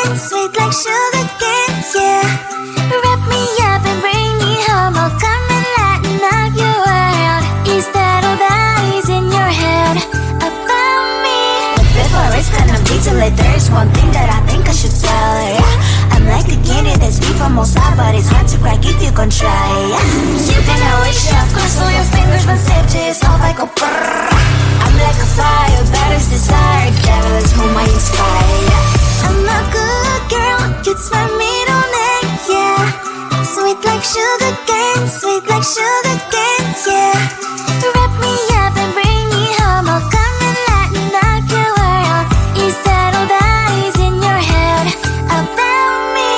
cane, sweet like sugar cane, yeah. Wrap me up and bring me home, I'll come and lighten up your world. Is that all that is in your head about me? But before it's gonna be too late, there's one thing that I think I should tell her, yeah. I'm like the candy that's deep from outside, but it's hard to crack if you can try, yeah. You can always shove, cross all your fingers, but safety is off, I go brrrr. I'm like a fire, battles desire, devil is whom I inspire, yeah. I'm a good girl, it's my middle name, yeah. Sweet like sugar cane, sweet like sugar cane, yeah. Wrap me up and bring me home, I'll come and lighten up your world. Is that all that is in your head about me?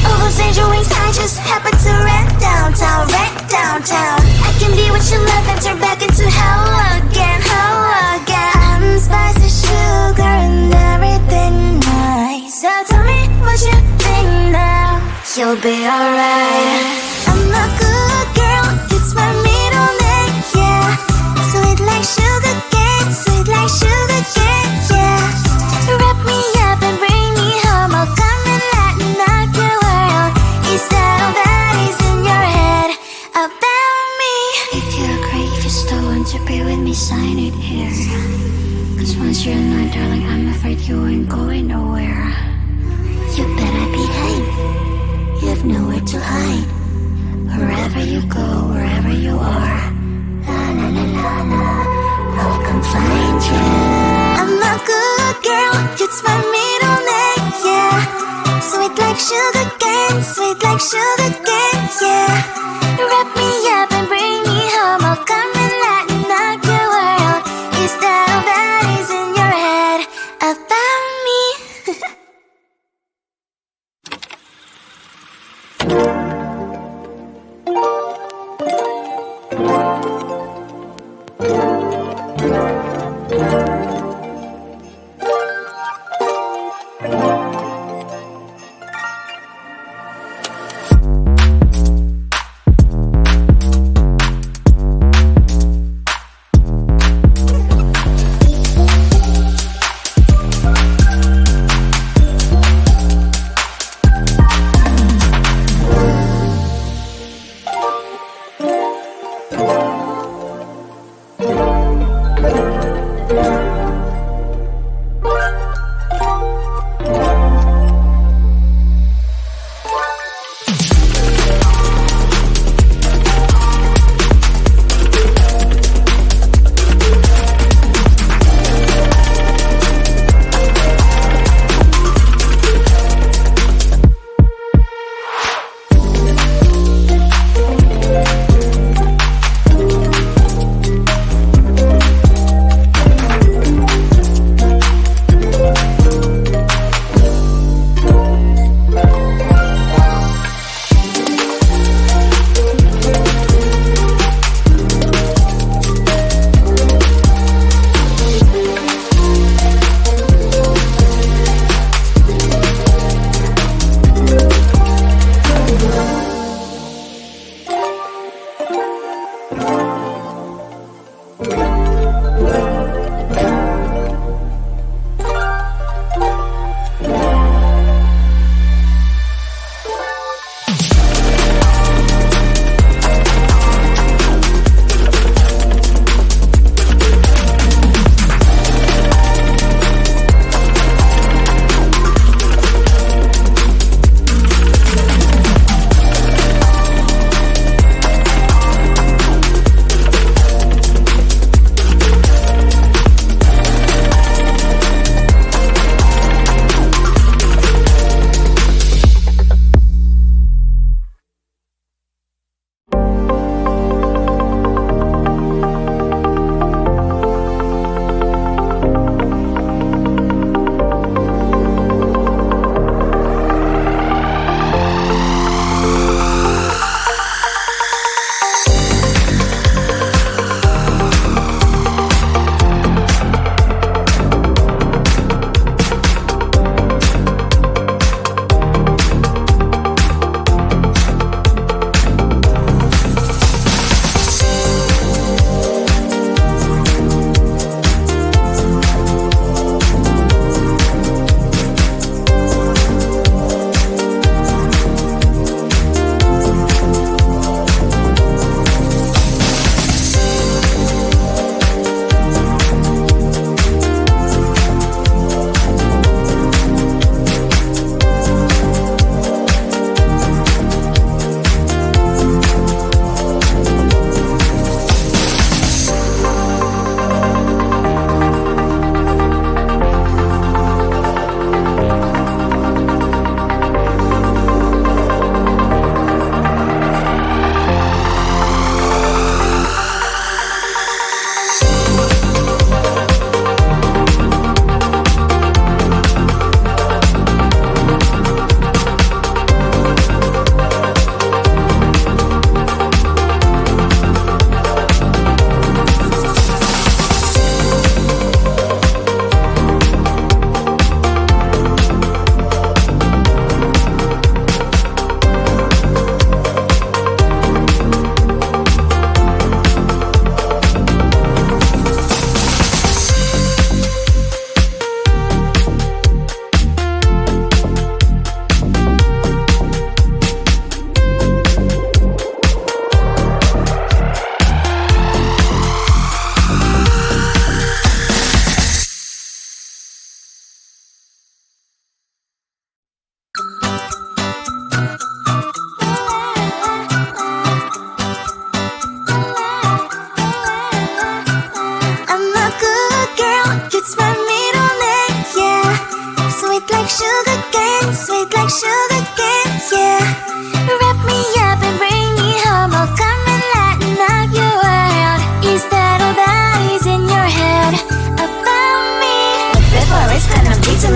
All those angel wings I just happen to rent downtown, rent downtown. I can be what you love and turn back into hell again, hell again. I'm spicy sugar and everything nice. So tell me what you think now, you'll be alright. I'm a good girl, it's my middle name, yeah. Sweet like sugar cane, sweet like sugar cane, yeah. Wrap me up and bring me home, I'll come and lighten up your world. Is that all that is in your head about me? If you agree, if you still want to be with me, sign it here. Cause once you're not, darling, I'm afraid you ain't going nowhere. You better behave, you have nowhere to hide. Wherever you go, wherever you are, la la la la la, I'll come find you. I'm a good girl, it's my middle name, yeah. Sweet like sugar cane, sweet like sugar cane, yeah. Wrap me up and bring me home, I'll come and lighten up your world. Is that all that is in your head about me?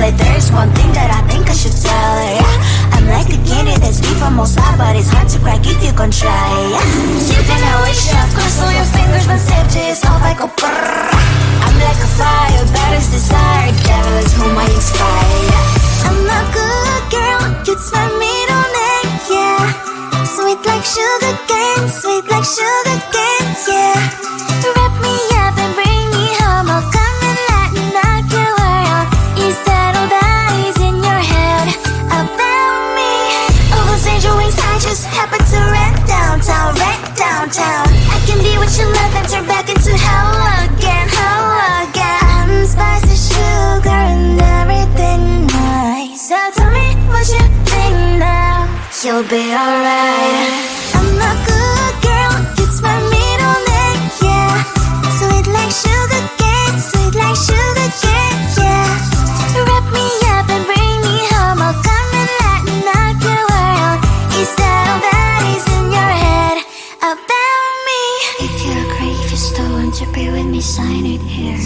But there's one thing that I think I should tell her, yeah. I'm like a candy that's deep from outside, but it's hard to crack if you can try, yeah. You think I wish you cross all your fingers, but safety is off, I go brrrr. I'm like a fire, bad as desire, devil is whom I inspire, yeah. I'm a good girl, it's my middle name, yeah. Sweet like sugar cane, sweet like sugar cane, yeah. Wrap me up and bring me home, I'll come and lighten up your world. Is that all that is in your head about me? Oh, those angel wings I just happen to rent downtown, I can be what you love and turn back into hell again, I'm spicy sugar and everything nice. So tell me what you think now, you'll be alright. I'm a good girl, it's my middle name, yeah. Sweet like sugar cane, sweet like sugar cane, yeah. Wrap me up and bring me home, I'll come and lighten up your world. Is that all that is in your head about me? If you agree, if you still want to be with me, sign it here.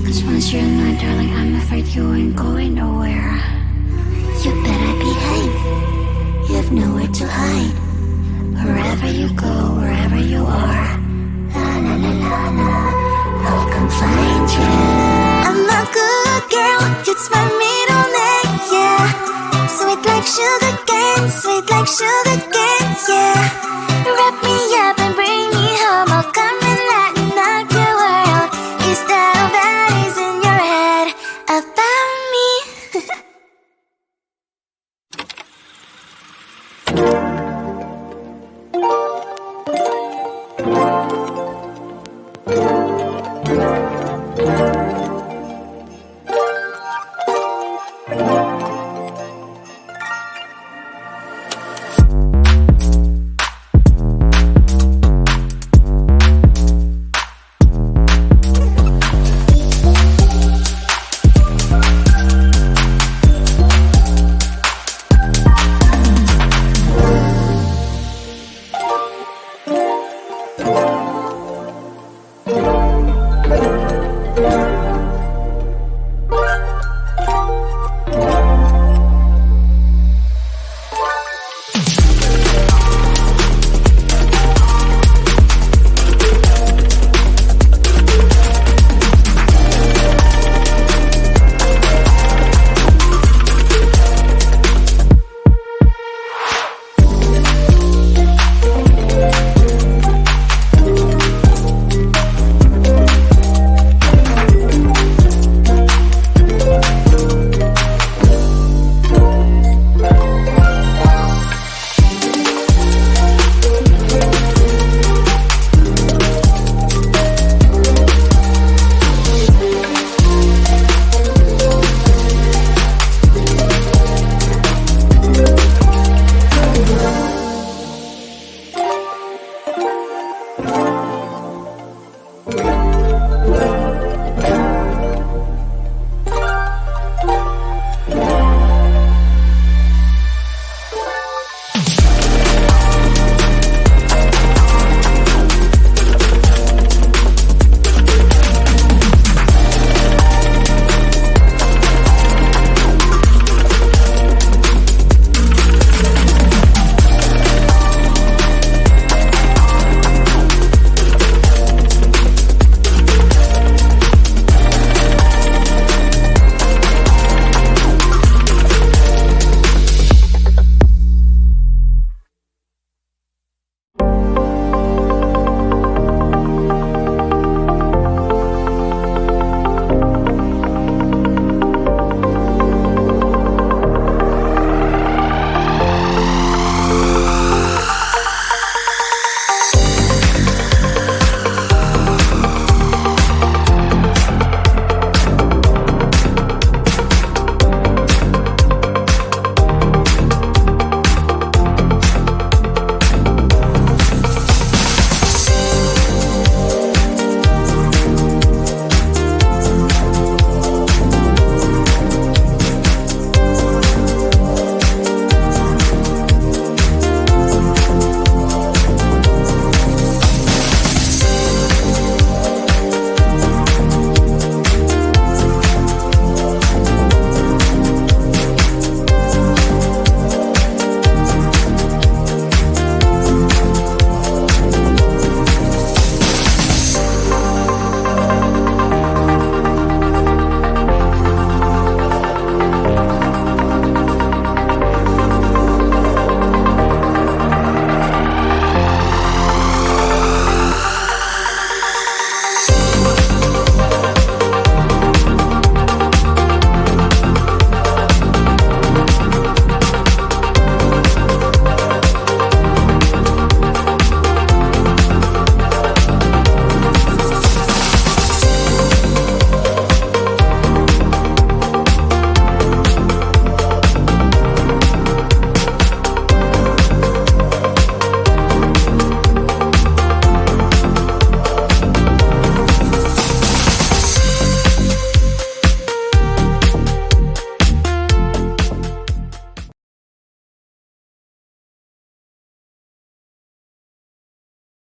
Cause once you're not, darling, I'm afraid you ain't going nowhere. You better behave, you have nowhere to hide. Wherever you go, wherever you are, la la la la la, I'll come find you. I'm a good girl, it's my middle name, yeah. Sweet like sugar cane, sweet like sugar